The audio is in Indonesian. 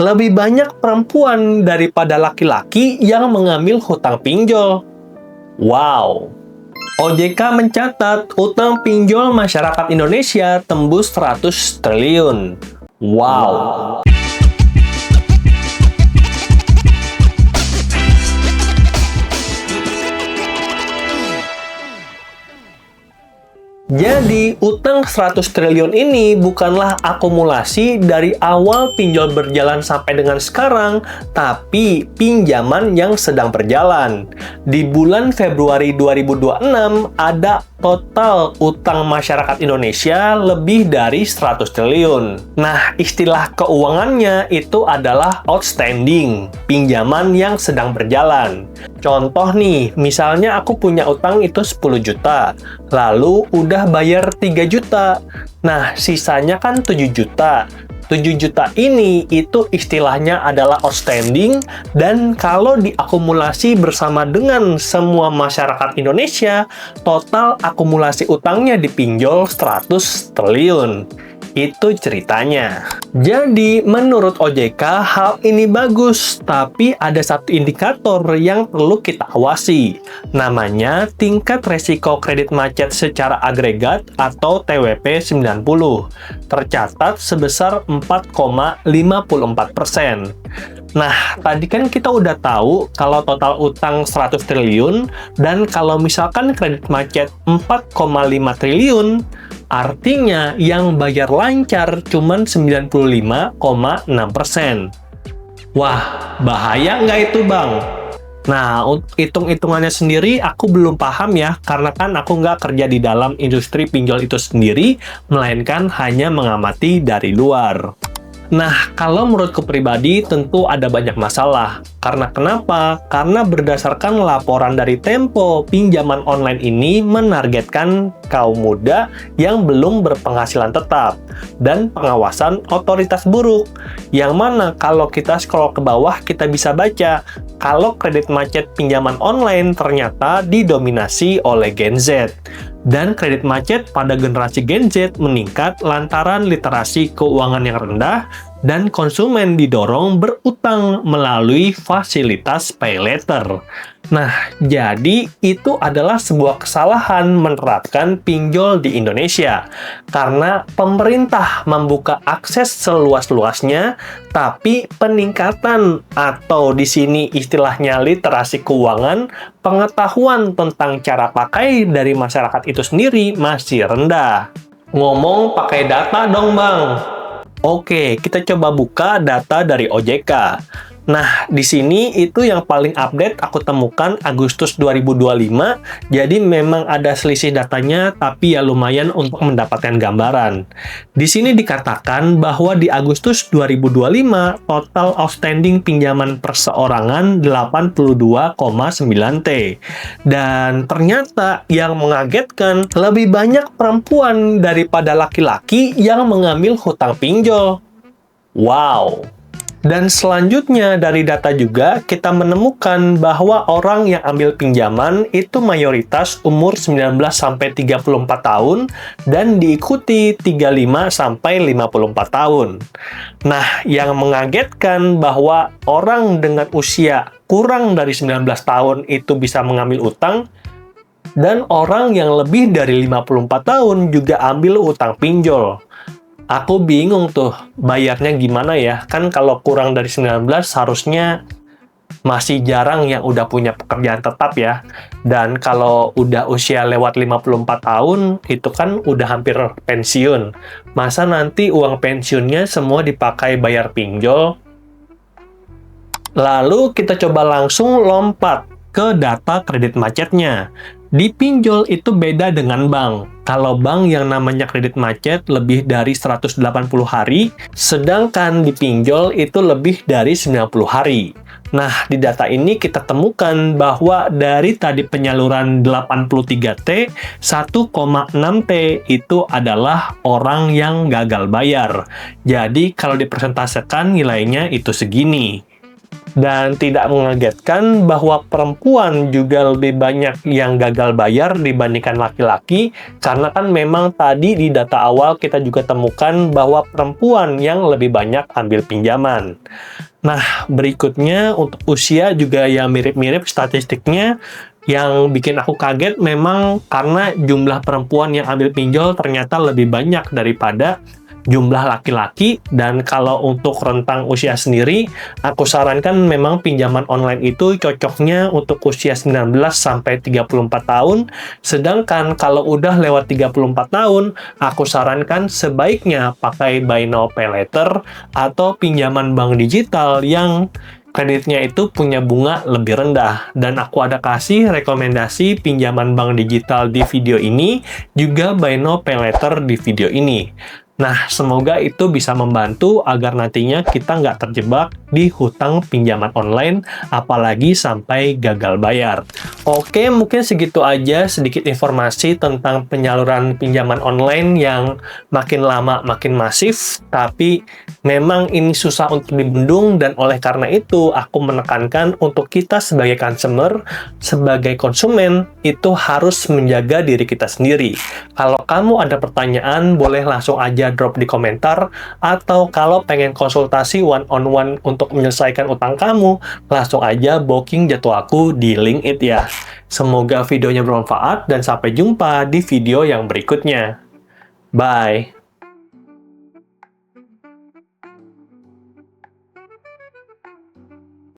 Lebih banyak perempuan daripada laki-laki yang mengambil hutang pinjol. Wow! OJK mencatat utang pinjol masyarakat Indonesia tembus 100 triliun. Wow! Jadi, utang 100 triliun ini bukanlah akumulasi dari awal pinjol berjalan sampai dengan sekarang, tapi pinjaman yang sedang berjalan. Di bulan Februari 2026, ada total utang masyarakat Indonesia lebih dari 100 triliun. Nah, istilah keuangannya itu adalah outstanding, pinjaman yang sedang berjalan. Contoh nih, misalnya aku punya utang itu 10 juta, lalu udah bayar 3 juta. Nah, sisanya kan 7 juta. 7 juta ini itu istilahnya adalah outstanding, dan kalau diakumulasi bersama dengan semua masyarakat Indonesia, total akumulasi utangnya di pinjol 100 triliun. Itu ceritanya. Jadi, menurut OJK, hal ini bagus, tapi ada satu indikator yang perlu kita awasi. Namanya tingkat resiko kredit macet secara agregat atau TWP 90. Tercatat sebesar 4,54%. Nah, tadi kan kita udah tahu kalau total utang 100 triliun, dan kalau misalkan kredit macet 4,5 triliun, artinya yang bayar lancar cuman 95,6%. Wah, bahaya nggak itu, Bang? Nah, hitung-hitungannya sendiri aku belum paham ya, karena kan aku nggak kerja di dalam industri pinjol itu sendiri, melainkan hanya mengamati dari luar. Nah, kalau menurutku pribadi tentu ada banyak masalah. Karena kenapa? Karena berdasarkan laporan dari Tempo, pinjaman online ini menargetkan kaum muda yang belum berpenghasilan tetap dan pengawasan otoritas buruk. Yang mana kalau kita scroll ke bawah, kita bisa baca kalau kredit macet pinjaman online ternyata didominasi oleh Gen Z. Dan kredit macet pada generasi Gen Z meningkat lantaran literasi keuangan yang rendah dan konsumen didorong berutang melalui fasilitas pay later. Nah, jadi itu adalah sebuah kesalahan menerapkan pinjol di Indonesia karena pemerintah membuka akses seluas-luasnya, tapi peningkatan atau di sini istilahnya literasi keuangan, pengetahuan tentang cara pakai dari masyarakat itu sendiri masih rendah. Ngomong pakai data dong, Bang. Oke, kita coba buka data dari OJK. Nah, di sini itu yang paling update aku temukan Agustus 2025, jadi memang ada selisih datanya, tapi ya lumayan untuk mendapatkan gambaran. Di sini dikatakan bahwa di Agustus 2025, total outstanding pinjaman perseorangan 82,9 T. Dan ternyata yang mengagetkan, lebih banyak perempuan daripada laki-laki yang mengambil hutang pinjol. Wow! Dan selanjutnya dari data juga kita menemukan bahwa orang yang ambil pinjaman itu mayoritas umur 19-34 tahun dan diikuti 35-54 tahun. Nah, yang mengagetkan bahwa orang dengan usia kurang dari 19 tahun itu bisa mengambil utang, dan orang yang lebih dari 54 tahun juga ambil utang pinjol. Aku bingung tuh, bayarnya gimana ya? Kan kalau kurang dari 19 harusnya masih jarang yang udah punya pekerjaan tetap ya. Dan kalau udah usia lewat 54 tahun, itu kan udah hampir pensiun. Masa nanti uang pensiunnya semua dipakai bayar pinjol? Lalu kita coba langsung lompat ke data kredit macetnya. Di pinjol itu beda dengan bank. Kalau bank yang namanya kredit macet lebih dari 180 hari, sedangkan di pinjol itu lebih dari 90 hari. Nah, di data ini kita temukan bahwa dari tadi penyaluran 83T, 1,6T itu adalah orang yang gagal bayar. Jadi, kalau dipresentasikan nilainya itu segini. Dan tidak mengagetkan bahwa perempuan juga lebih banyak yang gagal bayar dibandingkan laki-laki, karena kan memang tadi di data awal kita juga temukan bahwa perempuan yang lebih banyak ambil pinjaman. Nah, berikutnya untuk usia juga ya mirip-mirip statistiknya. Yang bikin aku kaget memang karena jumlah perempuan yang ambil pinjol ternyata lebih banyak daripada jumlah laki-laki. Dan kalau untuk rentang usia sendiri, aku sarankan memang pinjaman online itu cocoknya untuk usia 19 sampai 34 tahun. Sedangkan kalau udah lewat 34 tahun, aku sarankan sebaiknya pakai buy now pay later atau pinjaman bank digital yang kreditnya itu punya bunga lebih rendah. Dan aku ada kasih rekomendasi pinjaman bank digital di video ini, juga buy now pay later di video ini. Nah, semoga itu bisa membantu agar nantinya kita nggak terjebak di hutang pinjaman online, apalagi sampai gagal bayar. Oke, mungkin segitu aja sedikit informasi tentang penyaluran pinjaman online yang makin lama makin masif, tapi memang ini susah untuk dibendung, dan oleh karena itu aku menekankan untuk kita sebagai consumer, sebagai konsumen, itu harus menjaga diri kita sendiri. Kalau kamu ada pertanyaan, boleh langsung aja drop di komentar, atau kalau pengen konsultasi one-on-one untuk menyelesaikan utang kamu, langsung aja booking jadwalku di link it ya. Semoga videonya bermanfaat dan sampai jumpa di video yang berikutnya. Bye!